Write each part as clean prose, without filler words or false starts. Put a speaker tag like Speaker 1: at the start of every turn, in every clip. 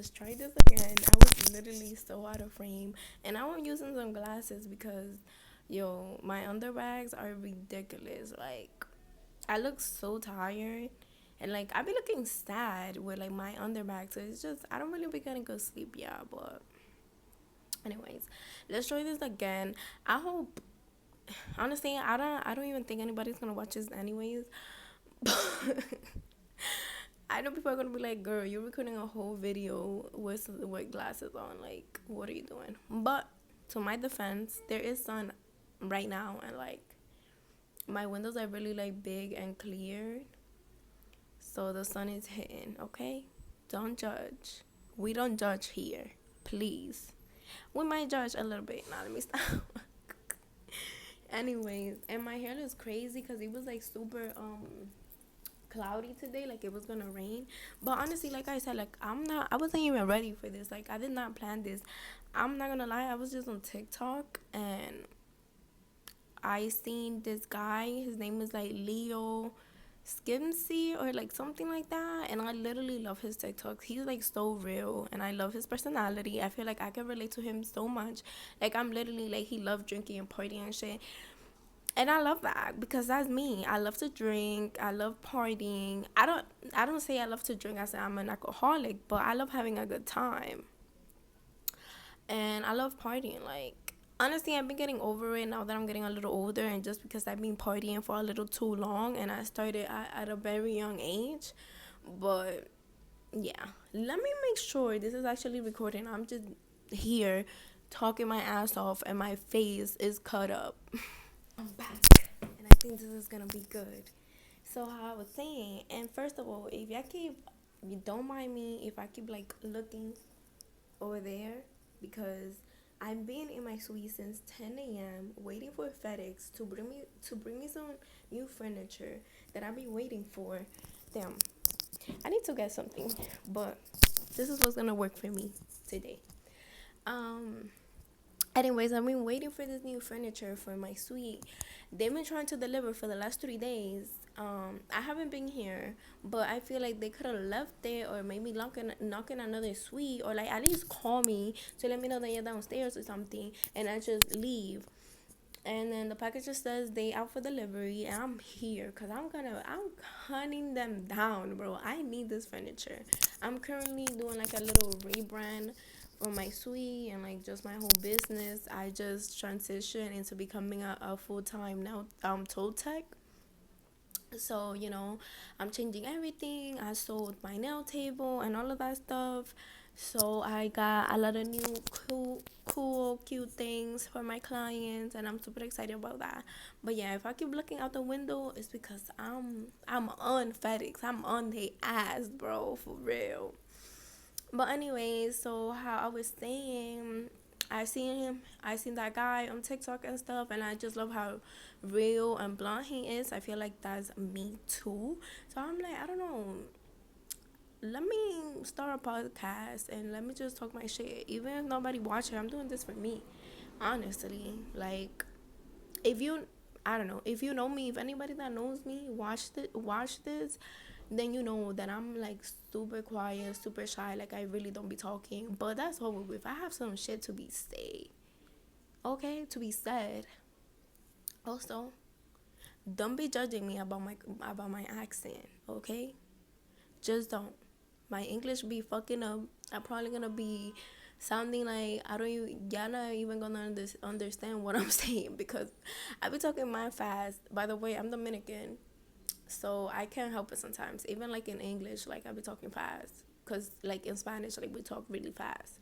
Speaker 1: let's try this again. I was literally so out of frame, and now I'm using some glasses because, yo, my underbags are ridiculous. Like, I look so tired, and like I be looking sad with like my underbag. So it's just I don't really be getting good sleep, yeah. But anyways, let's try this again. I hope. Honestly, I don't even think anybody's gonna watch this anyways. I know people are gonna be like, "Girl, you're recording a whole video with glasses on. Like, what are you doing?" But to my defense, there is sun right now, and like my windows are really like big and clear, so the sun is hitting. Okay, don't judge. We don't judge here, please. We might judge a little bit. Now let me stop. Anyways, and my hair is crazy because it was like super cloudy today, like it was gonna rain. But honestly, like I said, like I wasn't even ready for this. Like I did not plan this. I'm not gonna lie, I was just on TikTok and I seen this guy. His name is like Leo Skimsy or like something like that, and I literally love his TikToks. He's like so real, and I love his personality. I feel like I can relate to him so much. Like I'm literally like he loved drinking and partying and shit, and I love that because that's me. I love to drink. I love partying. I don't say I love to drink. I say I'm an alcoholic, but I love having a good time. And I love partying. Like honestly, I've been getting over it now that I'm getting a little older, and just because I've been partying for a little too long, and I started at a very young age. But yeah, let me make sure this is actually recording. I'm just here talking my ass off, and my face is cut up. I'm back, and I think this is gonna be good. So how I was saying, and first of all, if y'all keep, you don't mind me if I keep like looking over there because I've been in my suite since 10 a.m. waiting for FedEx to bring me some new furniture that I've been waiting for. Damn, I need to get something, but this is what's gonna work for me today. Um, Anyways, I've been waiting for this new furniture for my suite. They've been trying to deliver for the last 3 days. I haven't been here, but I feel like they could have left it or maybe knocking another suite or like at least call me to let me know that you're downstairs or something, and I just leave. And then the package just says they out for delivery, and I'm here because I'm hunting them down, bro. I need this furniture. I'm currently doing like a little rebrand on my suite and like just my whole business. I just transitioned into becoming a full-time now tow tech. So I'm changing everything. I sold my nail table and all of that stuff, so I got a lot of new cute things for my clients, and I'm super excited about that. But yeah, if I keep looking out the window, it's because I'm on FedEx. I'm on the ass, bro, for real. But anyways, so how I was saying, I seen that guy on TikTok and stuff, and I just love how real and blunt he is. I feel like that's me too. So I'm like, I don't know. Let me start a podcast and let me just talk my shit. Even if nobody watching, I'm doing this for me. Honestly, like if you, I don't know, if you know me, if anybody that knows me watch this, then you know that I'm like super quiet, super shy, like I really don't be talking. But that's over with. I have some shit to be said, okay, to be said. Also, don't be judging me about my accent, okay? Just don't. My English be fucking up. I'm probably gonna be sounding like I don't even, y'all not even gonna understand what I'm saying because I be talking mad fast. By the way, I'm Dominican, so I can't help it sometimes. Even like in English, like I be talking fast, cause like in Spanish, like we talk really fast.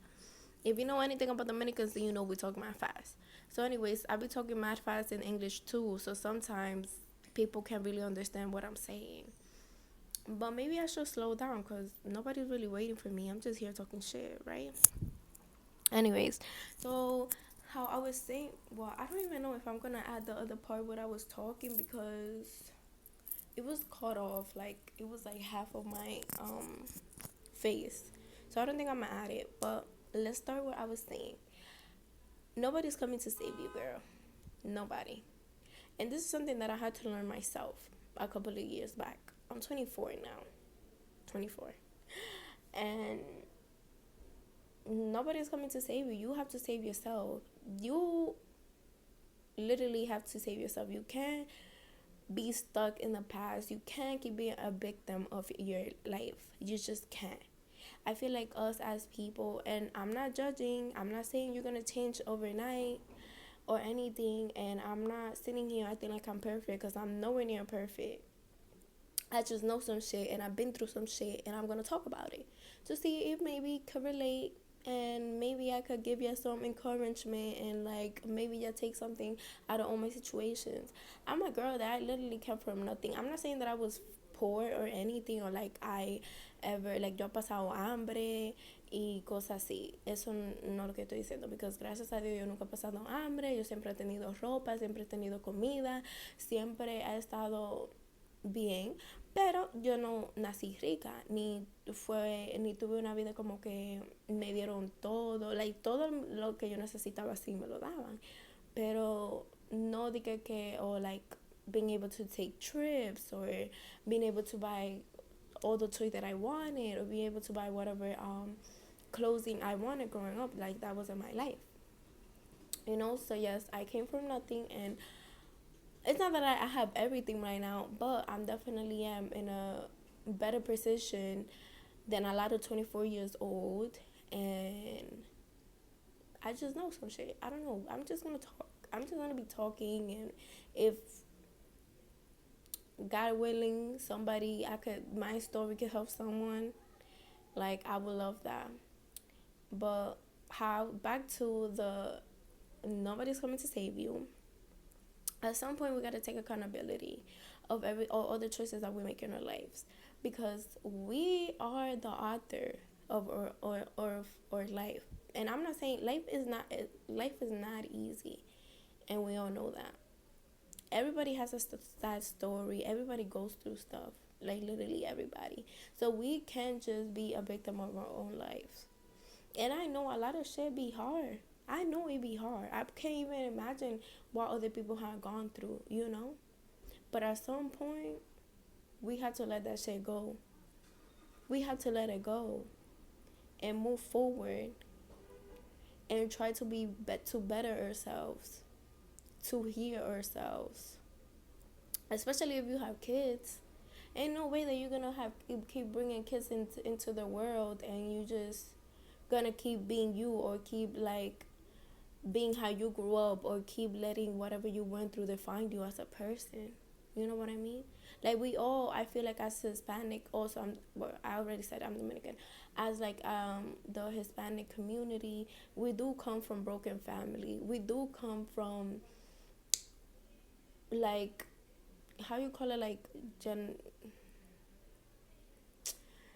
Speaker 1: If you know anything about Dominicans, then you know we talk mad fast. So, anyways, I be talking mad fast in English too. So sometimes people can't really understand what I'm saying. But maybe I should slow down because nobody's really waiting for me. I'm just here talking shit, right? Anyways, so how I was saying, well, I don't even know if I'm gonna add the other part what I was talking because it was cut off. Like it was like half of my face, so I don't think I'm gonna add it. But let's start what I was saying. Nobody's coming to save you, girl. Nobody. And this is something that I had to learn myself a couple of years back. I'm 24 now. 24. And nobody's coming to save you. You have to save yourself. You literally have to save yourself. You can't be stuck in the past. You can't keep being a victim of your life. You just can't. I feel like us as people, and I'm not judging, I'm not saying you're gonna change overnight or anything, and I'm not sitting here acting like I'm perfect, because I'm nowhere near perfect. I just know some shit, and I've been through some shit, and I'm gonna talk about it to see if maybe you could relate, and maybe I could give you some encouragement, and like maybe you take something out of all my situations. I'm a girl that I literally came from nothing. I'm not saying that I was poor or anything, or like I ever, like yo he pasado hambre y cosas así. Eso no es lo que estoy diciendo, because gracias a Dios yo nunca he pasado hambre. Yo siempre he tenido ropa, siempre he tenido comida, siempre he estado bien, pero yo no nací rica, ni tuve una vida como que me dieron todo, like todo lo que yo necesitaba así me lo daban, pero no dije que, or like being able to take trips, or being able to buy all the toys that I wanted, or be able to buy whatever clothing I wanted growing up. Like that wasn't my life, you know. So yes, I came from nothing, and it's not that I have everything right now, but I'm definitely am in a better position than a lot of 24 years old, and I just know some shit. I don't know. I'm just gonna talk. I'm just gonna be talking, and if God willing, somebody my story could help someone, like I would love that. But how back to the nobody's coming to save you. At some point, we gotta take accountability of all the choices that we make in our lives, because we are the author of our life. And I'm not saying life is not easy, and we all know that. Everybody has a sad story. Everybody goes through stuff, like literally everybody. So we can't just be a victim of our own lives. And I know a lot of shit be hard. I know it be hard. I can't even imagine what other people have gone through, you know? But at some point, we have to let that shit go. We have to let it go and move forward and try to to better ourselves, to heal ourselves. Especially if you have kids. Ain't no way that you're gonna keep bringing kids into the world, and you just gonna keep being you, or keep like being how you grew up, or keep letting whatever you went through define you as a person. You know what I mean? Like we all, I feel like as Hispanic, also I already said I'm Dominican. As like the Hispanic community, we do come from broken family. We do come from like, how you call it, like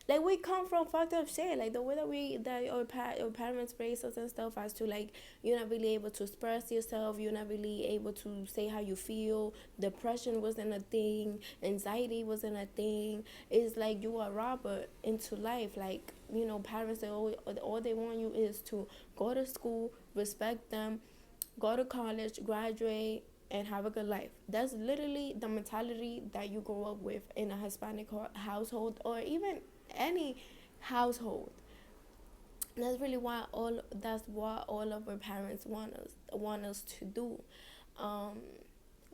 Speaker 1: like we come from fucked up shit, like the way that our parents raised us and stuff, as to like you're not really able to express yourself, you're not really able to say how you feel. Depression wasn't a thing, anxiety wasn't a thing. It's like you are a robber into life. Like, you know, parents, all they want you is to go to school, respect them, go to college, graduate, and have a good life. That's literally the mentality that you grow up with in a Hispanic household, or even any household. That's what all of our parents want us to do, um,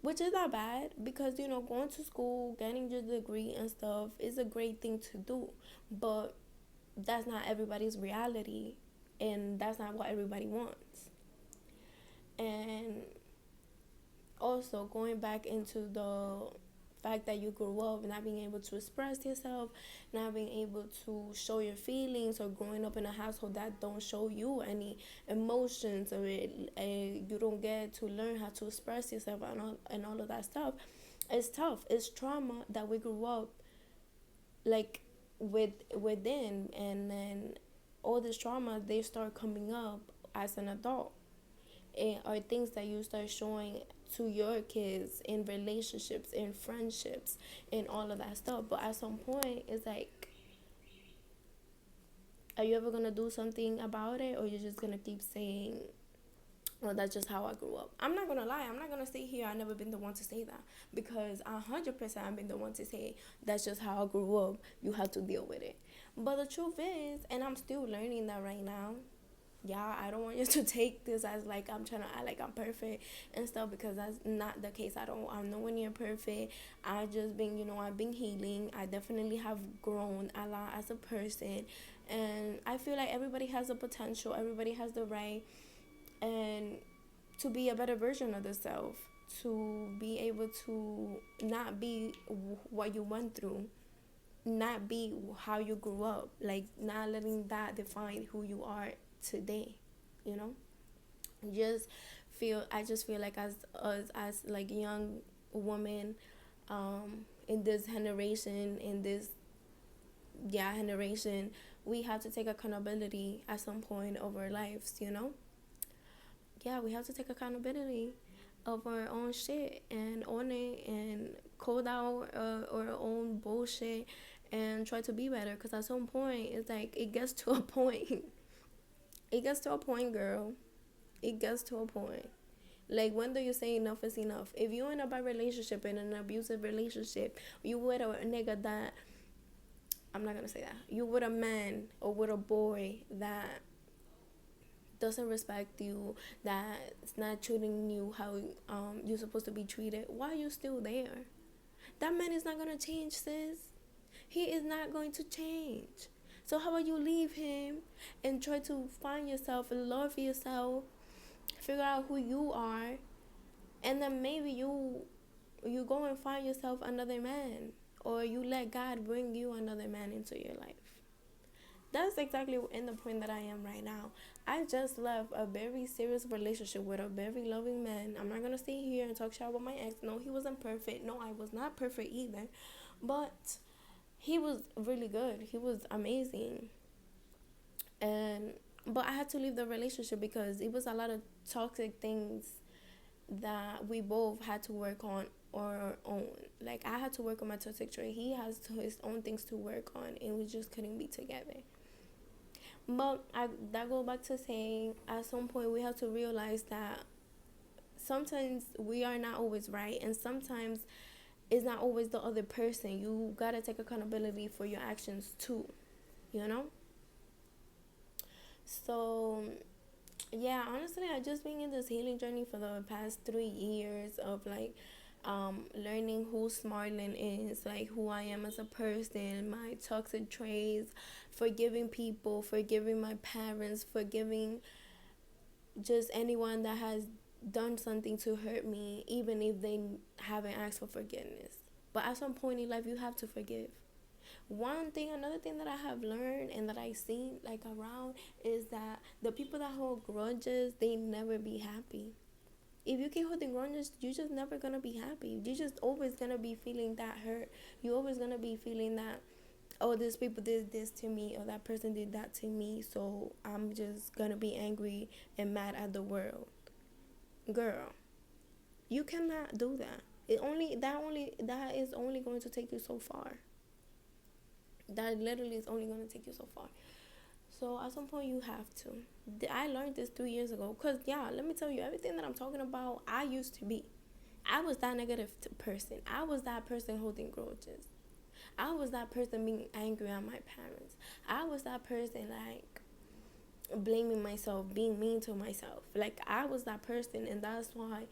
Speaker 1: which is not bad, because you know, going to school, getting your degree and stuff is a great thing to do, but that's not everybody's reality, and that's not what everybody wants. And also, going back into the fact that you grew up not being able to express yourself, not being able to show your feelings, or growing up in a household that don't show you any emotions, or you don't get to learn how to express yourself, and all of that stuff. It's tough. It's trauma that we grew up like within, and then all this trauma, they start coming up as an adult, and are things that you start showing to your kids in relationships, in friendships, and all of that stuff. But at some point, it's like, are you ever gonna do something about it, or you're just gonna keep saying, well, that's just how I grew up? I'm not gonna lie, I'm not gonna stay here. I've never been the one to say that, because 100% I've been the one to say that's just how I grew up. You have to deal with it. But the truth is, and I'm still learning that right now, Yeah, I don't want you to take this as like I'm trying to act like I'm perfect and stuff, because that's not the case at all. I'm nowhere near perfect. I just been, I've been healing. I definitely have grown a lot as a person, and I feel like everybody has the potential. Everybody has the right and to be a better version of themselves, to be able to not be what you went through, not be how you grew up, like not letting that define who you are today, you know. Just I just feel like as us, as like young women, in this generation, in this generation, we have to take accountability at some point of our lives, you know. Yeah, we have to take accountability of our own shit and own it and code out our own bullshit and try to be better, because at some point it's like it gets to a point. It gets to a point, girl. It gets to a point. Like, when do you say enough is enough? If you're in a bad relationship, in an abusive relationship, you with a nigga that, I'm not gonna say that, you with a man or with a boy that doesn't respect you, that's not treating you how you're supposed to be treated, why are you still there? That man is not gonna change, sis. He is not going to change. So how about you leave him and try to find yourself and love yourself, figure out who you are, and then maybe you go and find yourself another man, or you let God bring you another man into your life. That's exactly in the point that I am right now. I just left a very serious relationship with a very loving man. I'm not gonna stay here and talk shit about my ex. No, he wasn't perfect. No, I was not perfect either. But he was really good. He was amazing. And but I had to leave the relationship because it was a lot of toxic things that we both had to work on our own. Like, I had to work on my toxic trait. He has his own things to work on, and we just couldn't be together. But that goes back to saying, at some point we have to realize that sometimes we are not always right, and sometimes it's not always the other person. You gotta take accountability for your actions too, you know. So yeah, honestly, I just been in this healing journey for the past 3 years of like learning who Marlon is, like who I am as a person, my toxic traits, forgiving people, forgiving my parents, forgiving just anyone that has done something to hurt me, even if they haven't asked for forgiveness. But at some point in life, you have to forgive. Another thing that I have learned and that I seen like around is that the people that hold grudges, they never be happy. If you keep holding grudges, you're just never gonna be happy. You're just always gonna be feeling that hurt. You're always gonna be feeling that, oh, this people did this to me, or that person did that to me, so I'm just gonna be angry and mad at the world. Girl, you cannot do that. That is only going to take you so far. That literally is only going to take you so far. So at some point you have to. I learned this 3 years ago. Because, yeah, let me tell you, everything that I'm talking about, I used to be. I was that negative person. I was that person holding grudges. I was that person being angry at my parents. I was that person, like, blaming myself, being mean to myself. Like, I was that person, and that's why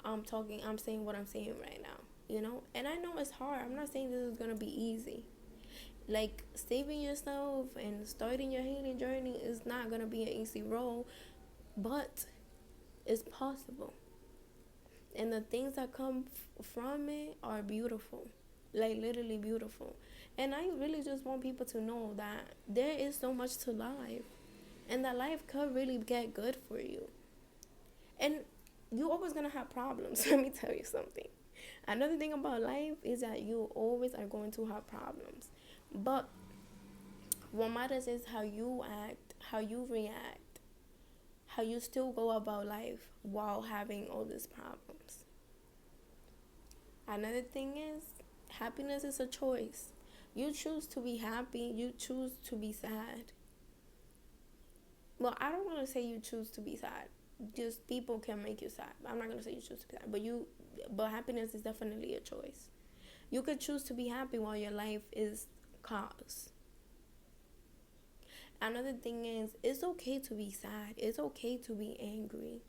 Speaker 1: I'm saying what I'm saying right now, you know? And I know it's hard. I'm not saying this is going to be easy. Like, saving yourself and starting your healing journey is not gonna be an easy road, but it's possible, and the things that come from it are beautiful, like literally beautiful. And I really just want people to know that there is so much to life, and that life could really get good for you. And you always gonna have problems. Let me tell you something. Another thing about life is that you always are going to have problems, but what matters is how you act, how you react, how you still go about life while having all these problems. Another thing is, happiness is a choice. You choose to be happy, you choose to be sad. Well, I don't want to say you choose to be sad. Just people can make you sad. I'm not going to say you choose to be sad, but happiness is definitely a choice. You could choose to be happy while your life is chaos. Another thing is, it's okay to be sad. It's okay to be angry.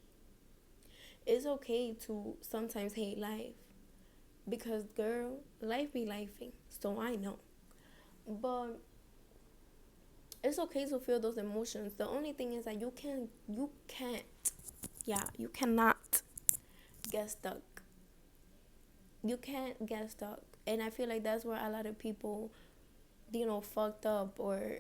Speaker 1: It's okay to sometimes hate life. Because, girl, life be lifing. So I know. But it's okay to feel those emotions. The only thing is that you cannot get stuck. You can't get stuck. And I feel like that's where a lot of people, fucked up or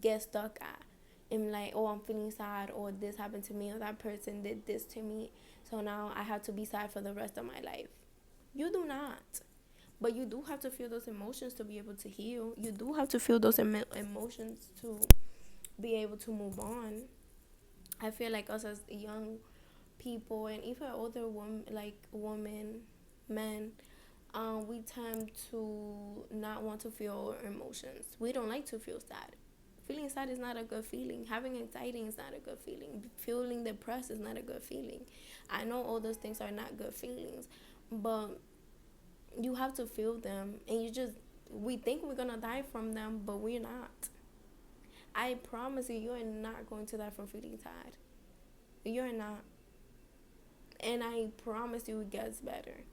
Speaker 1: get stuck at. And like, oh, I'm feeling sad, or this happened to me, or that person did this to me. So now I have to be sad for the rest of my life. You do not. But you do have to feel those emotions to be able to heal. You do have to feel those emotions to be able to move on. I feel like us as young people and even older women, men, we tend to not want to feel emotions. We don't like to feel sad. Feeling sad is not a good feeling. Having anxiety is not a good feeling. Feeling depressed is not a good feeling. I know all those things are not good feelings, but you have to feel them, and we think we're gonna die from them, but we're not. I promise you're not going to die from feeling sad. You're not. And I promise you it gets better.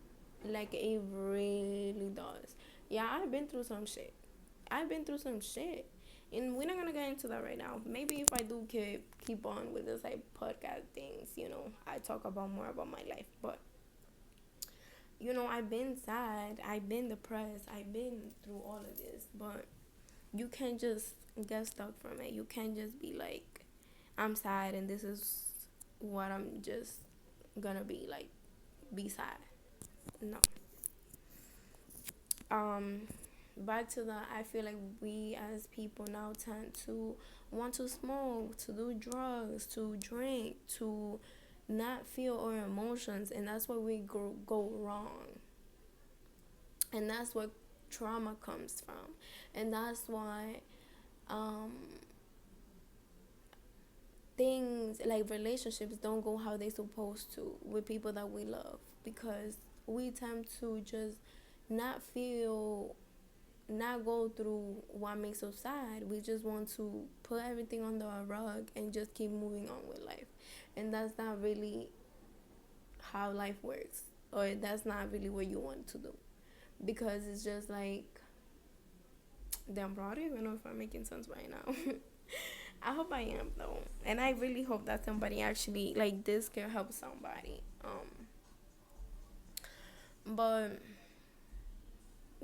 Speaker 1: Like, it really does. Yeah, I've been through some shit. And we're not gonna get into that right now. Maybe if I do keep on with this like podcast things, I talk about more about my life. But I've been sad, I've been depressed, I've been through all of this, but you can't just get stuck from it. You can't just be like, I'm sad and this is what I'm just gonna be sad. No. Back to that, I feel like we as people now tend to want to smoke, to do drugs, to drink, to not feel our emotions, and that's where we go wrong. And that's where trauma comes from. And that's why things like relationships don't go how they supposed to with people that we love, because we tend to just not go through what makes us sad. We just want to put everything under a rug and just keep moving on with life, and that's not really how life works, or that's not really what you want to do, because it's just like, damn, bro, I don't even know if I'm making sense right now. I hope I am, though, and I really hope that somebody actually like this can help somebody. But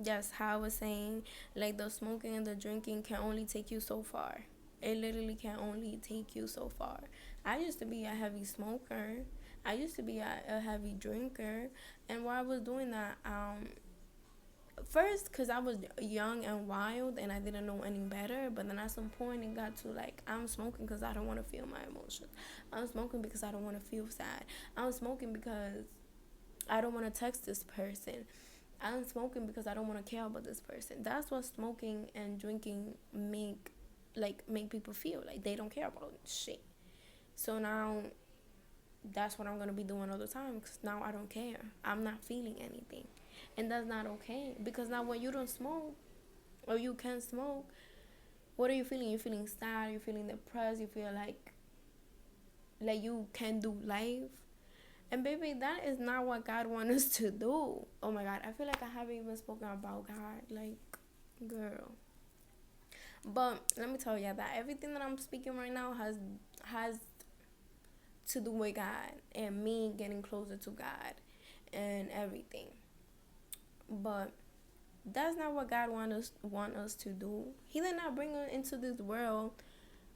Speaker 1: yes, how I was saying, like, the smoking and the drinking can only take you so far. It literally can only take you so far. I used to be a heavy smoker. I used to be a heavy drinker, and while I was doing that, first, because I was young and wild and I didn't know any better, but then at some point it got to like, I'm smoking because I don't want to feel my emotions. I'm smoking because I don't want to feel sad. I'm smoking because I don't want to text this person. I'm smoking because I don't want to care about this person. That's what smoking and drinking make people feel like they don't care about shit. So now that's what I'm going to be doing all the time, because now I don't care. I'm not feeling anything. And that's not okay, because now when you don't smoke or you can't smoke, what are you feeling? You're feeling sad, you're feeling depressed, you feel like you can't do life. And baby, that is not what God wants us to do. Oh my God, I feel like I haven't even spoken about God. Like, girl. But let me tell you that everything that I'm speaking right now has to do with God and me getting closer to God and everything. But that's not what God want us to do. He did not bring us into this world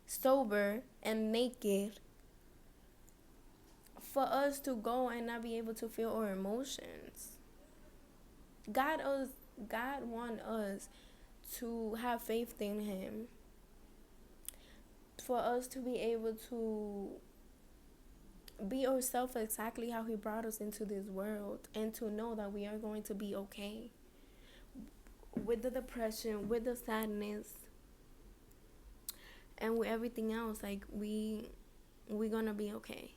Speaker 1: sober and naked for us to go and not be able to feel our emotions. God want us to have faith in Him, for us to be able to be ourselves exactly how He brought us into this world, and to know that we are going to be okay with the depression, with the sadness, and with everything else. Like, we're gonna be okay,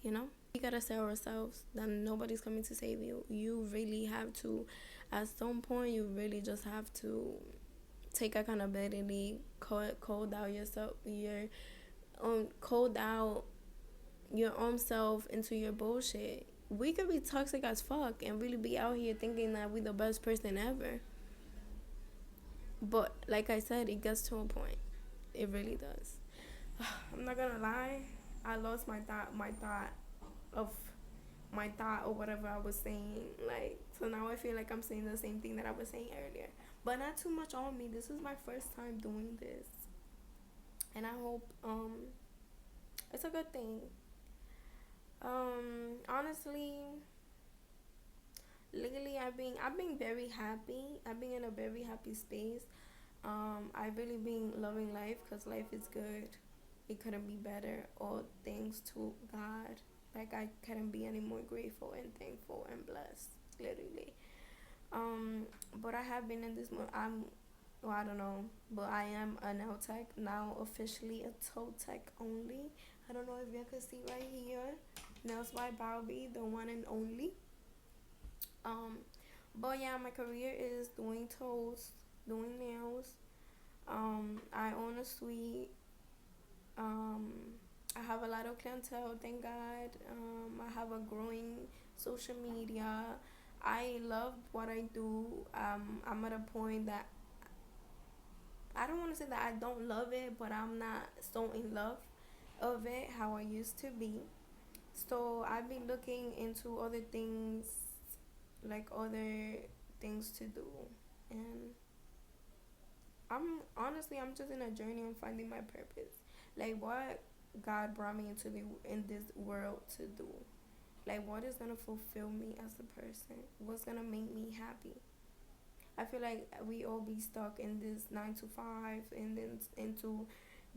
Speaker 1: we gotta say ourselves that nobody's coming to save you. You really have to, at some point, you really just have to take accountability, code out yourself, code out your own self into your bullshit. We could be toxic as fuck and really be out here thinking that we the best person ever. But like I said, it gets to a point. It really does. I'm not gonna lie. I lost of my thought or whatever I was saying. Like, so now I feel like I'm saying the same thing that I was saying earlier. But not too much on me. This is my first time doing this. And I hope it's a good thing. Honestly, lately I've been very happy. I've been in a very happy space. I've really been loving life because life is good. It couldn't be better. All thanks to God. Like, I couldn't be any more grateful and thankful and blessed. Literally. Um, but I have been in this. Well, I don't know, but I am a nail tech now, officially a toe tech only. I don't know if you can see right here, Nails by Barbie, the one and only. Um, but yeah, my career is doing toes, doing nails. I own a suite. Um, I have a lot of clientele, thank God. I have a growing social media. I love what I do. I'm at a point that I don't want to say that I don't love it, but I'm not so in love of it how I used to be. So I've been looking into other things, like other things to do, and I'm just in a journey on finding my purpose, like what God brought me into the in this world to do, like what is gonna fulfill me as a person, what's gonna make me happy. I feel like we all be stuck in this 9 to 5 and then into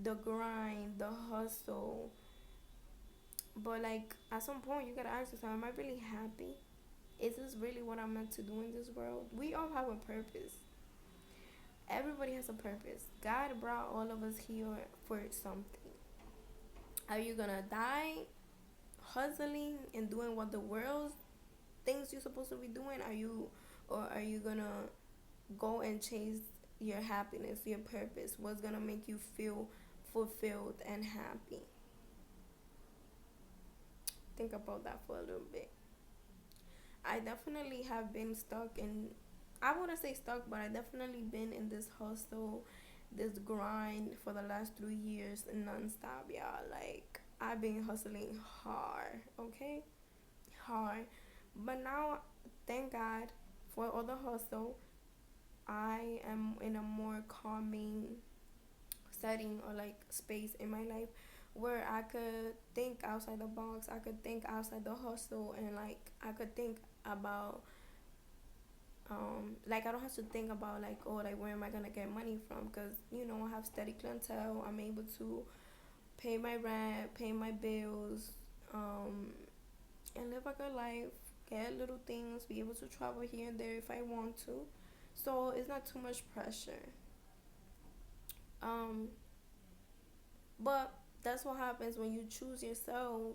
Speaker 1: the grind, the hustle. But like at some point you gotta ask yourself, am I really happy? Is this really what I'm meant to do in this world? We all have a purpose. Everybody has a purpose. God brought all of us here for something. Are you gonna die hustling and doing what the world thinks you're supposed to be doing? Or are you gonna go and chase your happiness, your purpose? What's gonna make you feel fulfilled and happy? Think about that for a little bit. I definitely have been stuck in, I wouldn't say stuck, but I definitely been in this hustle, this grind for the last 3 years nonstop, y'all. Like, I've been hustling hard, okay? Hard. But now, thank God for all the hustle. I am in a more calming setting or like space in my life where I could think outside the box. I could think outside the hustle, and like I could think about like I don't have to think about like, oh, like where am I gonna get money from, because I have steady clientele. I'm able to pay my rent, pay my bills, um and live a good life, get little things, be able to travel here and there if I want to. So it's not too much pressure. um but that's what happens when you choose yourself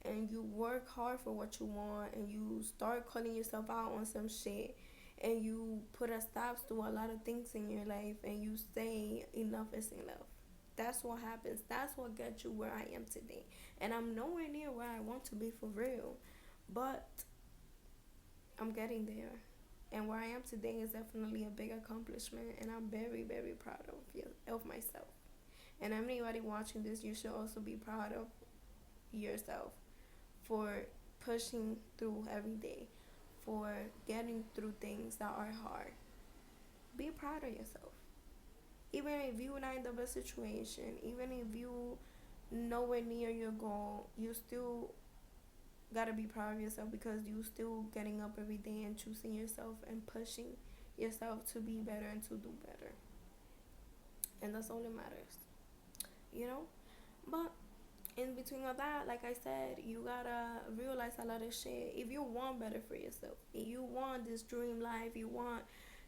Speaker 1: and you work hard for what you want, and you start calling yourself out on some shit, and you put a stop to a lot of things in your life, and you say enough is enough. That's what happens. That's what gets you where I am today. And I'm nowhere near where I want to be for real, but I'm getting there. And where I am today is definitely a big accomplishment, and I'm very, very proud of myself. And anybody watching this, you should also be proud of yourself for pushing through every day, for getting through things that are hard. Be proud of yourself. Even if you're not in the best situation, even if you nowhere near your goal, you still gotta be proud of yourself, because you still getting up every day and choosing yourself and pushing yourself to be better and to do better. And that's all that matters, you know? But in between all that, like I said, you gotta realize a lot of shit. If you want better for yourself, if you want this dream life, you want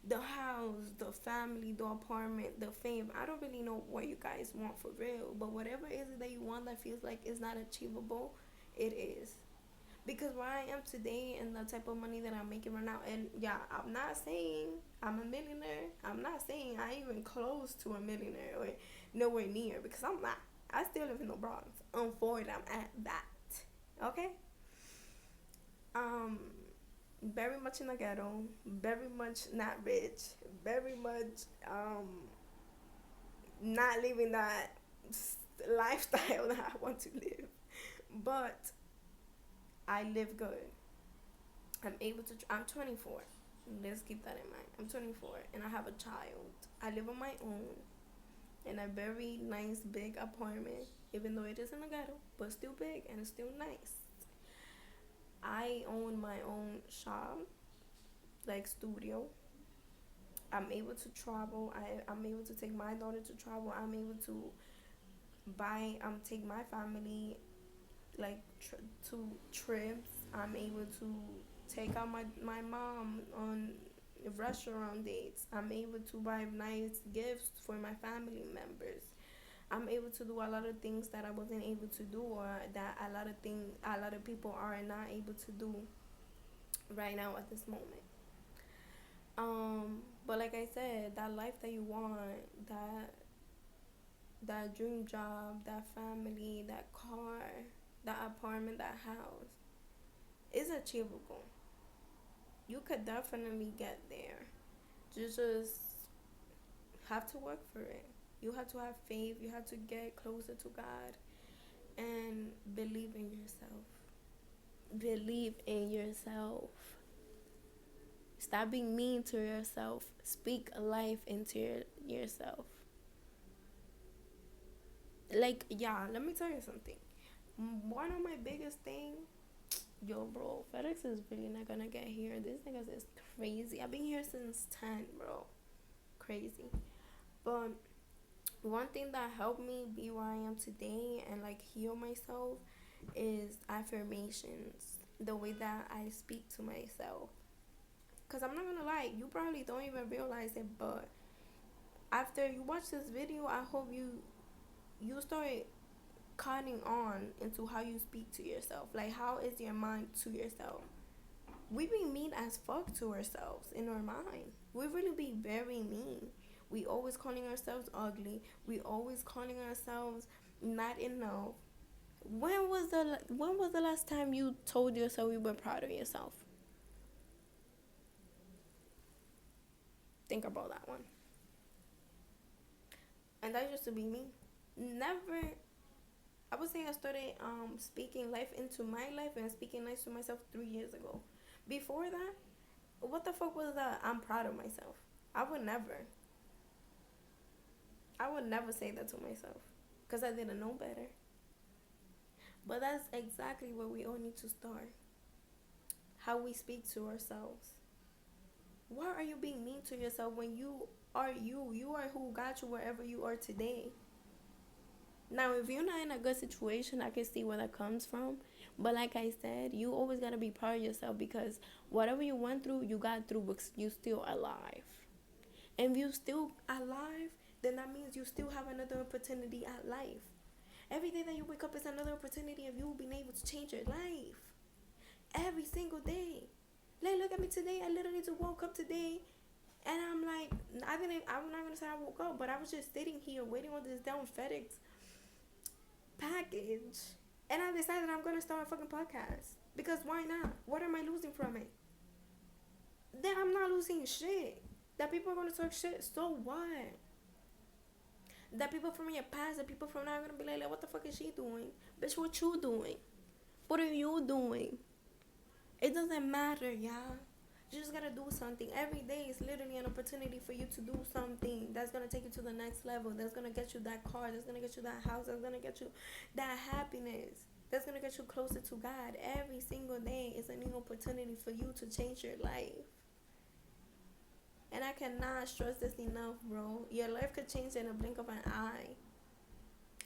Speaker 1: the house, the family, the apartment, the fame. I don't really know what you guys want for real, but whatever it is that you want that feels like it's not achievable, it is. Because where I am today and the type of money that I'm making right now, and yeah, I'm not saying I'm a millionaire. I'm not saying I even close to a millionaire or nowhere near, because I'm not. I still live in the Bronx. On Ford, I'm at that. Okay. Um, very much in the ghetto. Very much not rich. Very much not living that lifestyle that I want to live. But I live good. I'm able to. I'm 24. Let's keep that in mind. I'm 24 and I have a child. I live on my own in a very nice big apartment, even though it is in a ghetto, but still big and it's still nice. I own my own shop, like studio. I'm able to travel. I'm able to take my daughter to travel. I'm able to take my family like to trips. I'm able to take out my mom on restaurant dates. I'm able to buy nice gifts for my family members. I'm able to do a lot of things that I wasn't able to do, or that a lot of people are not able to do right now at this moment. But like I said, that life that you want, that dream job, that family, that car, that apartment, that house is achievable. You could definitely get there. You just have to work for it. You have to have faith. You have to get closer to God and believe in yourself. Believe in yourself. Stop being mean to yourself. Speak life into yourself. Like, yeah, let me tell you something. One of my biggest thing, yo, bro, FedEx is really not gonna get here. This nigga is crazy. I've been here since 10, bro. Crazy. But one thing that helped me be where I am today and like heal myself is affirmations. The way that I speak to myself. Cause I'm not gonna lie, you probably don't even realize it, but after you watch this video, I hope you start cutting on into how you speak to yourself. Like, how is your mind to yourself? We be mean as fuck to ourselves in our mind. We really be very mean. We always calling ourselves ugly. We always calling ourselves not enough. When was the last time you told yourself you were proud of yourself? Think about that one. And that used to be me. Never. I would say I started speaking life into my life and speaking life to myself 3 years ago. Before that, what the fuck was that? I'm proud of myself. I would never. I would never say that to myself because I didn't know better. But that's exactly where we all need to start. How we speak to ourselves. Why are you being mean to yourself when you are you? You are who got you wherever you are today. Now, if you're not in a good situation, I can see where that comes from. But like I said, you always got to be proud of yourself because whatever you went through, you got through because you still alive. And if you still alive, then that means you still have another opportunity at life. Every day that you wake up is another opportunity of you being able to change your life. Every single day. Like, look at me today. I literally just woke up today. And I'm like, I'm not going to say I woke up, but I was just sitting here waiting on this down FedEx package. And I decided I'm going to start a fucking podcast. Because why not? What am I losing from it? Then I'm not losing shit. That people are going to talk shit, so what? That people from your past, that people from now are going to be like, what the fuck is she doing? Bitch, what you doing? What are you doing? It doesn't matter, y'all. You just gotta do something. Every day is literally an opportunity for you to do something that's gonna take you to the next level. That's gonna get you that car. That's gonna get you that house. That's gonna get you that happiness. That's gonna get you closer to God. Every single day is a new opportunity for you to change your life. And I cannot stress this enough, bro. Your life could change in a blink of an eye.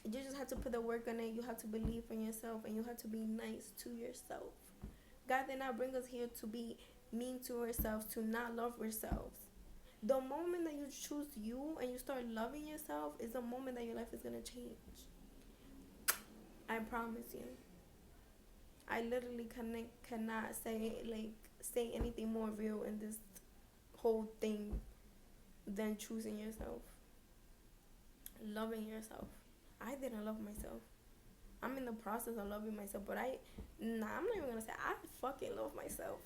Speaker 1: You just have to put the work on it. You have to believe in yourself, and you have to be nice to yourself. God did not bring us here to be mean to ourselves, to not love ourselves. The moment that you choose you and you start loving yourself is the moment that your life is going to change. I promise you. I literally cannot say anything more real in this whole thing than choosing yourself, loving yourself. I didn't love myself. I'm in the process of loving myself, but I'm not even gonna say I fucking love myself.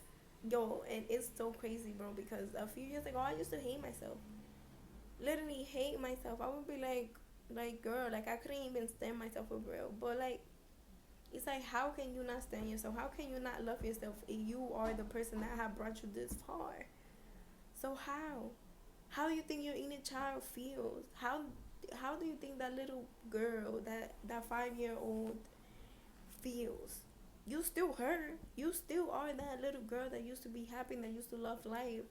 Speaker 1: Yo, and it's so crazy, bro, because a few years ago I used to hate myself. Literally hate myself. I would be girl, like I couldn't even stand myself for real. But like, it's like, how can you not stand yourself? How can you not love yourself if you are the person that have brought you this far? So how? How do you think your inner child feels? How do you think that little girl, that 5 year old feels? You still her. You still are that little girl that used to be happy, that used to love life,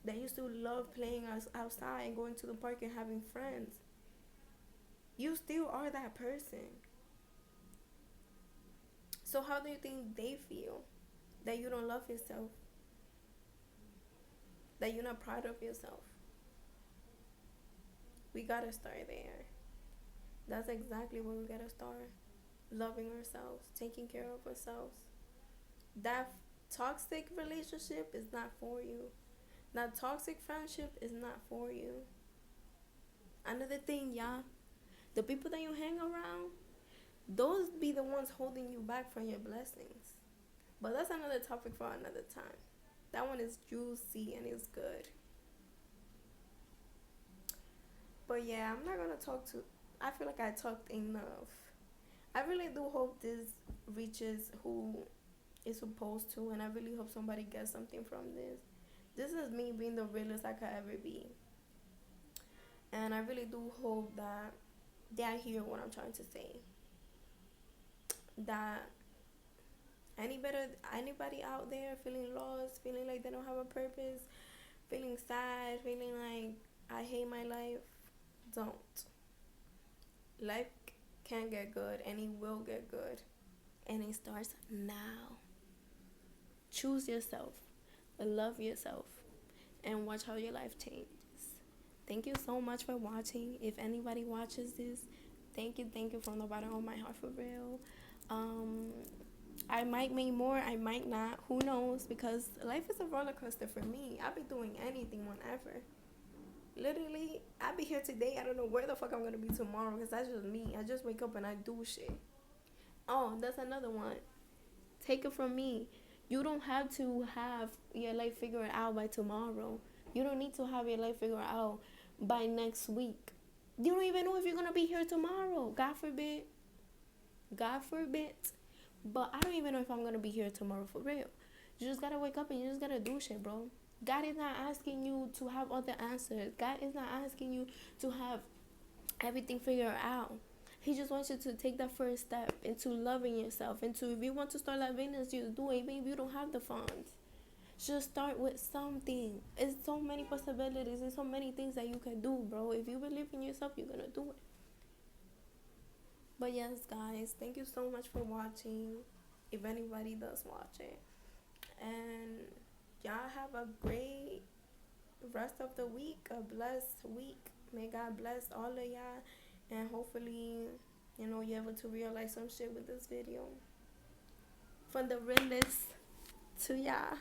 Speaker 1: that used to love playing us outside and going to the park and having friends. You still are that person. So how do you think they feel? That you don't love yourself? That you're not proud of yourself? We gotta start there. That's exactly where we gotta start. Loving ourselves, taking care of ourselves. That toxic relationship is not for you. That toxic friendship is not for you. Another thing, y'all, the people that you hang around, those be the ones holding you back from your blessings. But that's another topic for another time. That one is juicy and it's good. But yeah, I'm not gonna talk to. I feel like I talked enough. I really do hope this reaches who is supposed to, and I really hope somebody gets something from this. This is me being the realest I could ever be, and I really do hope that they hear what I'm trying to say. That anybody out there feeling lost, feeling like they don't have a purpose, feeling sad, feeling like I hate my life, don't. Life can get good and it will get good. And it starts now. Choose yourself, love yourself, and watch how your life changes. Thank you so much for watching. If anybody watches this, thank you from the bottom of my heart, for real. I might make more, I might not, who knows, because life is a roller coaster for me. I'll be doing anything whenever. Literally, I'll be here today, I don't know where the fuck I'm gonna be tomorrow, because that's just me. I just wake up and I do shit. Oh, that's another one. Take it from me. You don't have to have your life figured out by tomorrow. You don't need to have your life figured out by next week. You don't even know if you're gonna be here tomorrow. God forbid. God forbid. But I don't even know if I'm gonna be here tomorrow, for real. You just gotta wake up and you just gotta do shit, bro. God is not asking you to have all the answers. God is not asking you to have everything figured out. He just wants you to take that first step into loving yourself. Into, if you want to start that business, you do it. Even if you don't have the funds, just start with something. It's so many possibilities and so many things that you can do, bro. If you believe in yourself, you're gonna do it. But yes, guys, thank you so much for watching, if anybody does watch it. And y'all have a great rest of the week, a blessed week. May God bless all of y'all, and hopefully, you're able to realize some shit with this video. From the realest to y'all.